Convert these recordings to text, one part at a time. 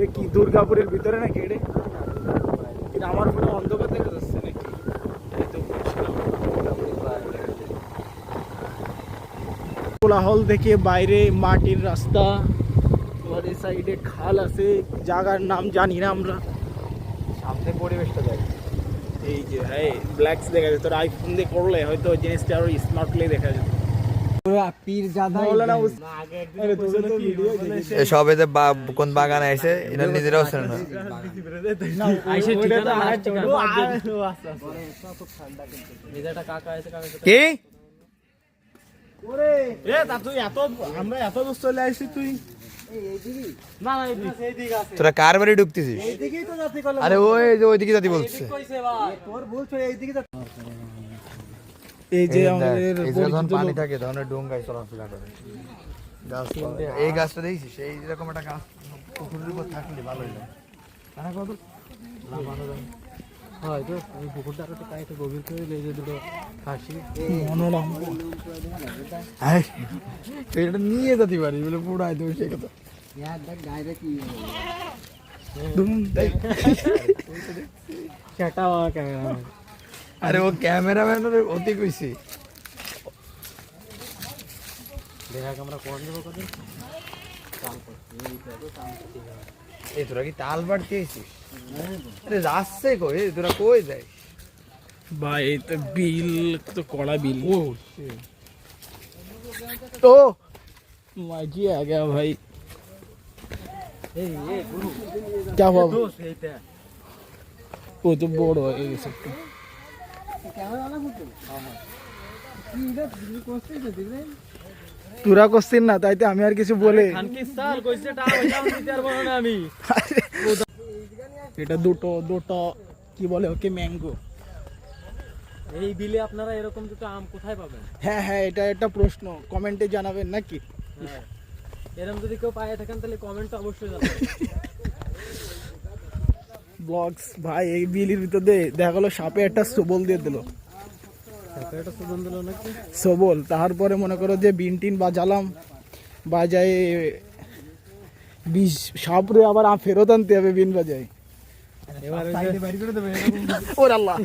এ কি দুর্গাপুরের ভিতরে নাকি এটা? এটা আমার পুরো অন্ধকার দেখা যাচ্ছে নাকি? এই তো কোলাহল থেকে বাইরে মাটির রাস্তা, আর এই সাইডে খাল আছে, জায়গার নাম জানি না আমরা। সামনে পরিবেশটা দেখ, এই যে হ্যাঁ ব্ল্যাকস দেখা যায়, তোর আইফোন দিয়ে করলে হয়তো জিনিসটা আরো স্মার্টলি দেখা যায়। সব এতে কোন বাগান আইছে এটা নিজেরাও চেনে না। কি আমরা এত দূর চলে আসছি, তুই তোরা কার বাড়ি ঢুকতেছিস? আরে ওই যে ওইদিকে জাতি বলছে। এই যে আমাদের যখন পানি থাকে তখন ডোঙ্গায় চলাফেরা করে। এই গাছটা দেখছিস, এই রকম একটা গাছ পুকুরের উপর থাকলে ভালো হইলো। কত লাভানো যায় হয়তো ওই পুকুরটা আরো একটু গভীর করে লেগে দুটো খাসি মনোরম এটা নিয়ে যেতে পারি বলে পুরাই দেবো সে কথা। আরে ও ক্যামেরাম্যান অতি কইছি দেখা আমরা কোন দেবো কত। এই তোরা কি তাল বাড়তে এসেছিস? আরে যাচ্ছে কই তোরা, কই যাই ভাই? এই তো বিল তো কড়া বিল। ও तो मजा आ गया भाई। क्या हुआ? वो तो बोर्ड हो ये सब। তোরা কোশ্চেন না তাইতে আমি আর কিছু বলে এটা দুটো কি বলে ওকে ম্যাঙ্গো। এই বিলে আপনারা এরকম দুটো আম কোথায় পাবেন? হ্যাঁ হ্যাঁ, এটা একটা প্রশ্ন, কমেন্টে জানাবেন নাকি? এরকম যদি কেউ পায়ে থাকেন তাহলে কমেন্টে অবশ্যই জানাবেন। ব্লগস ভাই, এই বিলির ভিতর দিয়ে দেখা গেলো সাপে একটা সবল দিয়ে দিল। সাপে একটা সবল দিল নাকি? সবল, তারপরে মনে করো যে বিন টিন বাজালাম, বাজায় বিষ সাপরে আবার ফেরত আনতে হবে বিন বাজায়। এবার ওর আল্লাহ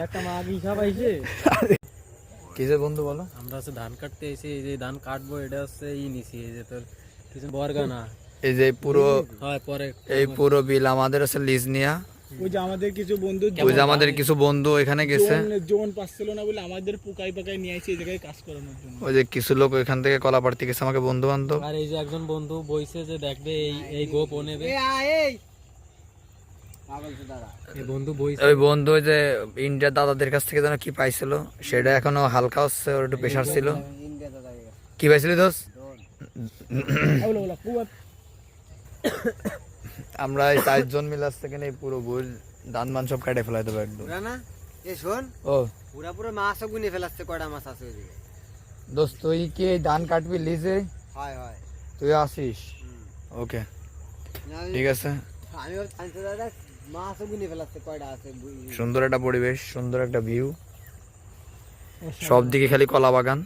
একটা মাগি সাপ আইছে। কিসের বন্ধু বলো? আমরা হচ্ছে ধান কাটতে এসে এই যে ধান কাটবো, এটা হচ্ছে নিছি এই যে তোর কিছু বরগানা। এই যে পুরো হয় পরে এই পুরো বিল আমাদের আছে লিজ নিয়া। ওই যে আমাদের কিছু বন্ধু এখানে গেছে, জোন পাচ্ছিল না বলে আমাদের পুকাই পাকাই নিয়ে আসছে এই জায়গায় কাজ করানোর জন্য। ওই যে কিছু লোক ওইখান থেকে কলা পাড়তে গেছে, আমাকে বন্ধু বান্ধব। আর এই যে একজন বন্ধু বইছে যে দেখবে এই গোপ ও নেবে। এই বন্ধু বইছে, ওই বন্ধু ওই যে ইন্ডিয়ার দাদাদের কাছ থেকে যেন কি পাইছিল, সেটা এখনো হালকা হচ্ছে, ওর একটু প্রেশার ছিল। কি পাইছিলি দোষ? আমরা এই 4 জন মিলে আসতে কেন এই পুরো বই ধান মান সব কাটে ফেলাই দেবো একদম। ও পুরো মাছ গুনে ফেলাচ্ছে, কয়টা মাছ আছে ওইদিকে। দোস্ত তুই কি ধান কাটবি লিজে? হয় হয়, তুই আসিস? ওকে ঠিক আছে। আমি দাদা মাছ গুনে ফেলাচ্ছে, কয়টা আছে। সুন্দর একটা পরিবেশ, সুন্দর একটা ভিউ, সব দিকে খালি কলা বাগান,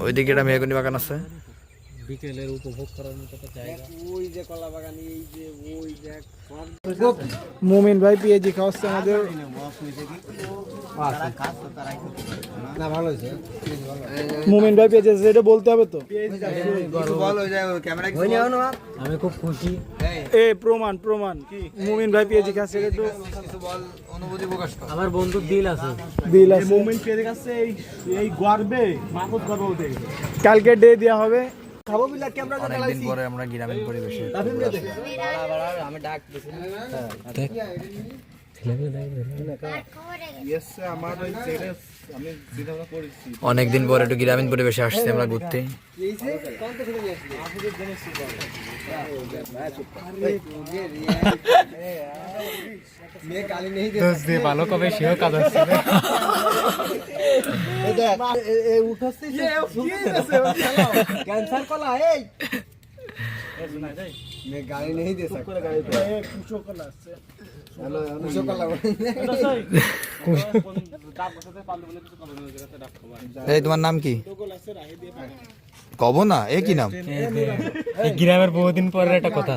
ওইদিকে একটা মেহগনি বাগান আছে। বিকেলের উপভোগ করার মতো একটা জায়গা। ওই যে কলা বাগান, এই যে ওই যে মোমিন ভাই পেঁয়াজি খাওয়াচ্ছে আমাদের। না ভালো হয়েছে। মোমিন ভাই পেঁয়াজি আছে, এটা বলতে হবে তো। আমি খুব খুশি। এ প্রমাণ মোমিন ভাই পেঁয়াজি খাচ্ছে, এটা একটু অনুভূতি প্রকাশ কর। আমার বন্ধু দিল আছে, মোমিন পেঁয়াজি খাচ্ছে, এই গর্বে মাহফুজ গর্বে উঠে গেছে। কালকে ডে দেওয়া হবে। অনেকদিন পরে আমরা গ্রামীণ পরিবেশে আমি ডাক অনেকদিন পরে একটু গ্রামীণ পরিবেশে আসছে আমরা ঘুরতে। ভালো কবে সেও কাজ হচ্ছে। ক্যান্সার কলা এই मैं गाड़ी नहीं दे सकता কুচো কলা আছে हेलो मुझे कल এই তোমার নাম কি? কলা আছে রাহে দিয়ে পায় কব না, এ কি নাম? গ্রামের বহুদিন পরের একটা কথা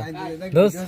দোস্ত